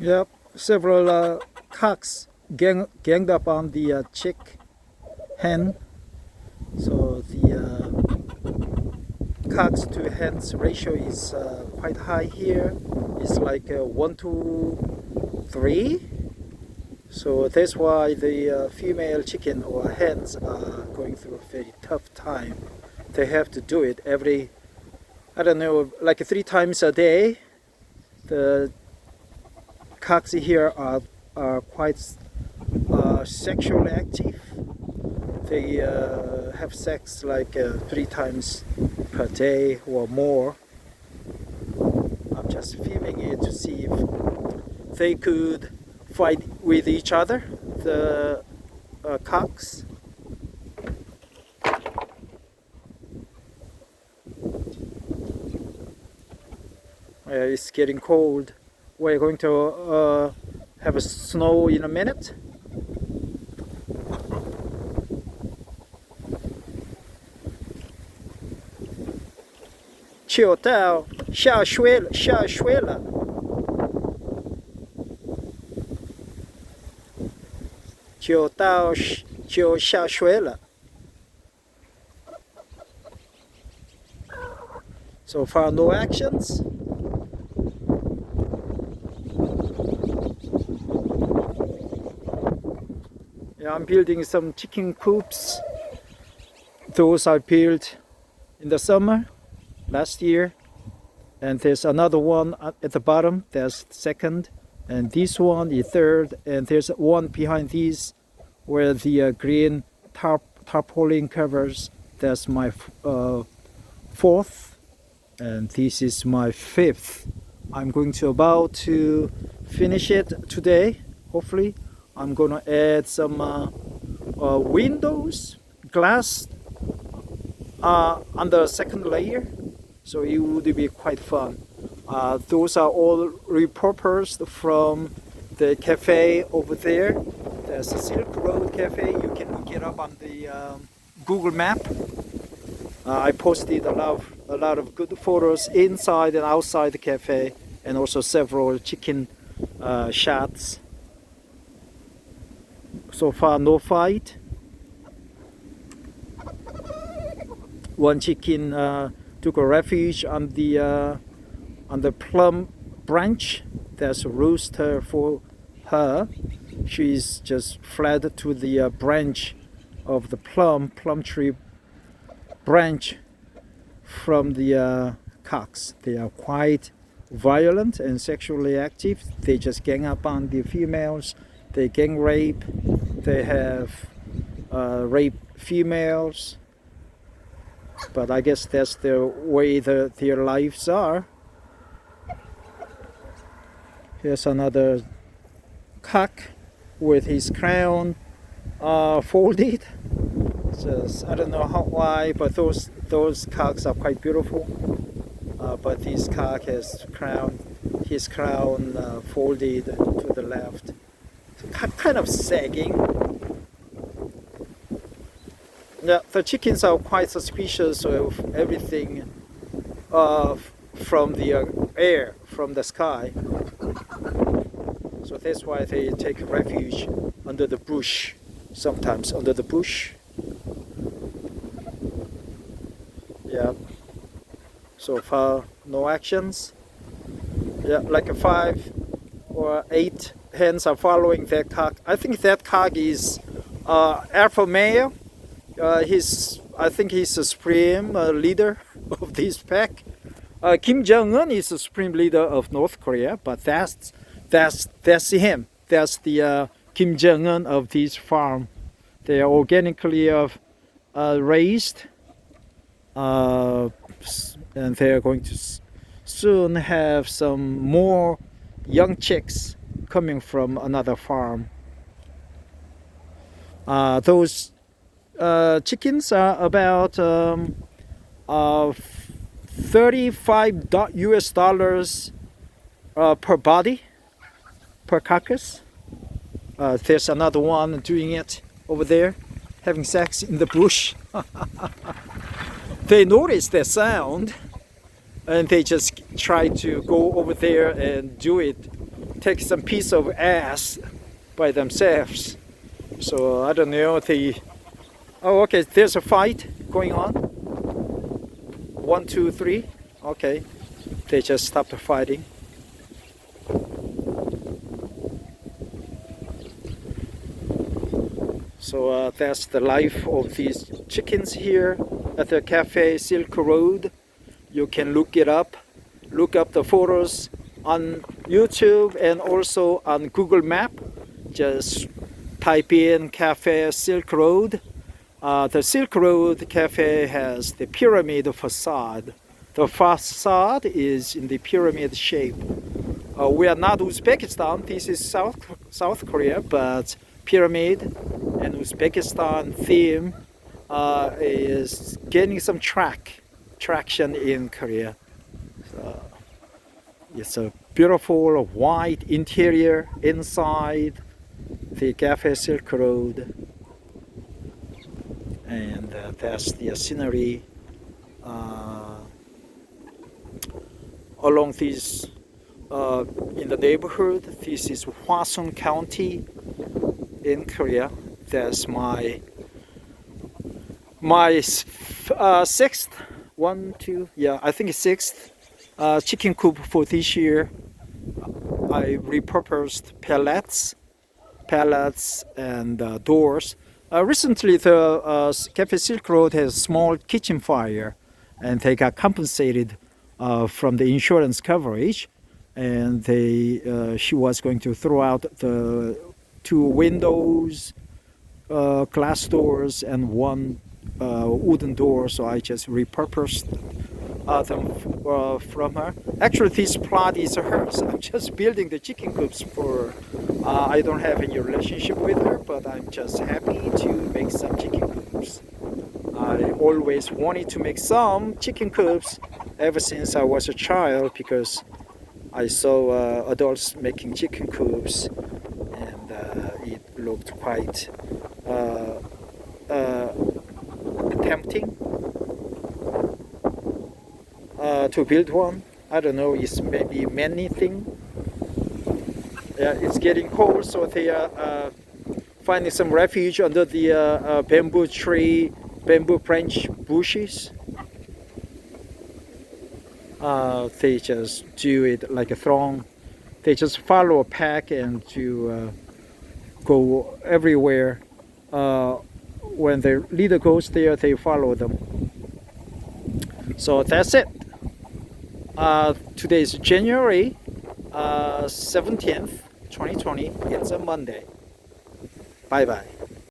Yep, several cocks ganged up on the chick hen. So the cocks to hens ratio is quite high here. It's like 1 to 3. So that's why the female chicken or hens are going through a very tough time. They have to do it every, I don't know, like 3 times a day. The cocks here are quite sexually active. They have sex like 3 times per day or more. I'm just filming it to see if they could fight with each other, the cocks. It's getting cold. We're going to have a snow in a minute. Chill down, 下雪了，下雪了。就下雪了。So far, no actions. Yeah, I'm building some chicken coops. Those I built in the summer last year. And there's another one at the bottom. There's second. And this one is third. And there's one behind these where the green tarpaulin covers. That's my fourth. And this is my fifth. I'm going to about to finish it today, hopefully. I'm going to add some windows, glass on the second layer. So it would be quite fun. Those are all repurposed from the cafe over there. There's a Silk Road Cafe. You can look it up on the Google map. I posted a lot of good photos inside and outside the cafe, and also several chicken shots. So far, no fight. One chicken took a refuge on the plum branch. There's a rooster for her. She's just fled to the branch of the plum tree branch from the cocks. They are quite violent and sexually active. They just gang up on the females. They gang rape. They have rape females. But I guess that's the way their lives are. Here's another cock with his crown folded. Just, I don't know why, but those cocks are quite beautiful. But this cock has his crown folded to the left, kind of sagging. Yeah, the chickens are quite suspicious of everything from the air, from the sky. So that's why they take refuge under the bush, sometimes under the bush. Yeah, so far no actions. Yeah, like 5 or 8 hens are following that cock. I think that cock is alpha male. I think he's the supreme leader of this pack. Kim Jong-un is the supreme leader of North Korea, but that's him. That's the Kim Jong-un of this farm. They are organically raised, and they are going to soon have some more young chicks coming from another farm. Those chickens are about $35 US per body, per carcass. There's another one doing it over there, having sex in the bush. They notice the sound and they just try to go over there and do it take some piece of ass by themselves. So I don't know. Oh, okay. There's a fight going on. 1, 2, 3. Okay. They just stopped fighting. So that's the life of these chickens here at the Cafe Silk Road. You can look it up. Look up the photos on YouTube and also on Google Map. Just type in Cafe Silk Road. The Silk Road Cafe has the pyramid facade. The facade is in the pyramid shape. We are not Uzbekistan. This is South Korea, but pyramid and Uzbekistan theme is gaining some traction in Korea. So it's a beautiful white interior inside the Cafe Silk Road, and that's the scenery along this in the neighborhood. This is Hwasun County in Korea. That's my sixth, I think it's sixth chicken coop for this year. I repurposed pallets and doors. Recently, the Cafe Silk Road has a small kitchen fire, and they got compensated from the insurance coverage. And she was going to throw out the 2 windows, glass doors, and 1 wooden door. So I just repurposed them from her. Actually, this plot is hers. I'm just building the chicken coops for. I don't have any relationship with her, but I'm just happy to make some chicken coops. I always wanted to make some chicken coops ever since I was a child, because I saw adults making chicken coops, and it looked quite tempting to build one. I don't know, it's maybe many thing. Yeah, it's getting cold, so they are finding some refuge under the bamboo branch bushes. They just do it like a throng. They just follow a pack and to go everywhere. When the leader goes there, they follow them. So that's it. Today is January 17th, 2020. It's a Monday. Bye bye.